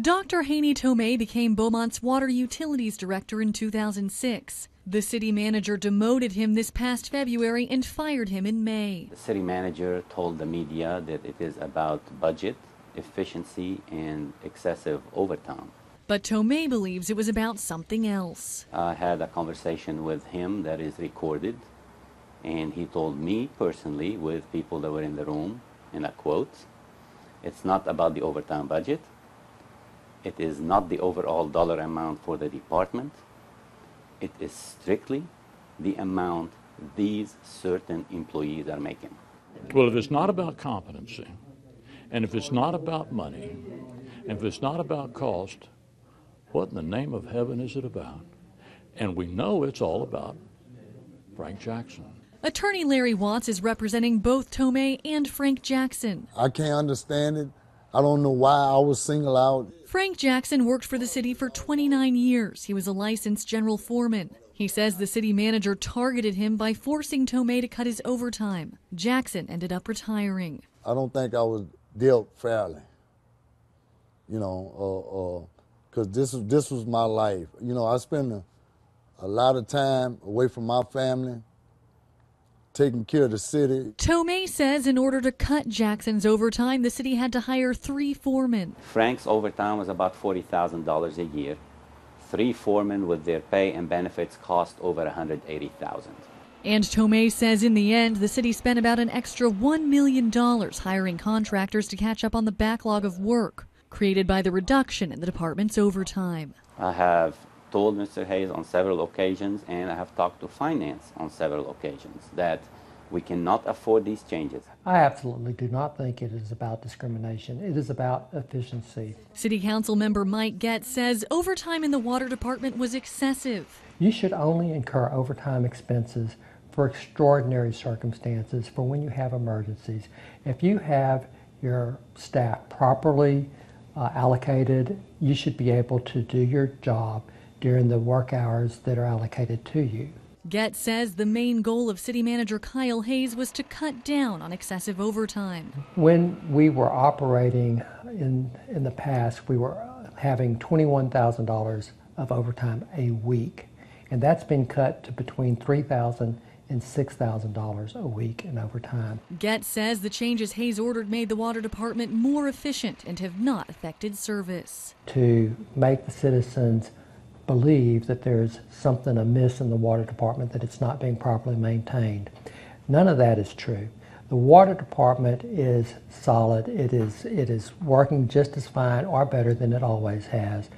Dr. Hani Tohme became Beaumont's water utilities director in 2006. The city manager demoted him this past February and fired him in May. The city manager told the media that it is about budget, efficiency, and excessive overtime. But Tohme believes it was about something else. I had a conversation with him that is recorded, and he told me personally, with people that were in the room, and I quote, "It's not about the overtime budget. It is not the overall dollar amount for the department. It is strictly the amount these certain employees are making." Well, if it's not about competency, and if it's not about money, and if it's not about cost, what in the name of heaven is it about? And we know it's all about Frank Jackson. Attorney Larry Watts is representing both Tohme and Frank Jackson. I can't understand it. I don't know why I was singled out. Frank Jackson worked for the city for 29 years. He was a licensed general foreman. He says the city manager targeted him by forcing Tohme to cut his overtime. Jackson ended up retiring. I don't think I was dealt fairly, because this was my life. I spent a lot of time away from my family, taking care of the city. Tohme says in order to cut Jackson's overtime, the city had to hire 3 foremen. Frank's overtime was about $40,000 a year. 3 foremen with their pay and benefits cost over $180,000. And Tohme says in the end, the city spent about an extra $1 million hiring contractors to catch up on the backlog of work created by the reduction in the department's overtime. I have told Mr. Hayes on several occasions, and I have talked to finance on several occasions, that we cannot afford these changes. I absolutely do not think it is about discrimination. It is about efficiency. City Council member Mike Getz says overtime in the water department was excessive. You should only incur overtime expenses for extraordinary circumstances, for when you have emergencies. If you have your staff properly allocated, you should be able to do your job during the work hours that are allocated to you. Getz says the main goal of City Manager Kyle Hayes was to cut down on excessive overtime. When we were operating in the past, we were having $21,000 of overtime a week, and that's been cut to between $3,000 and $6,000 a week in overtime. Getz says the changes Hayes ordered made the water department more efficient and have not affected service. To make the citizens believe that there's something amiss in the water department, that it's not being properly maintained. None of that is true. The water department is solid. It is working just as fine or better than it always has.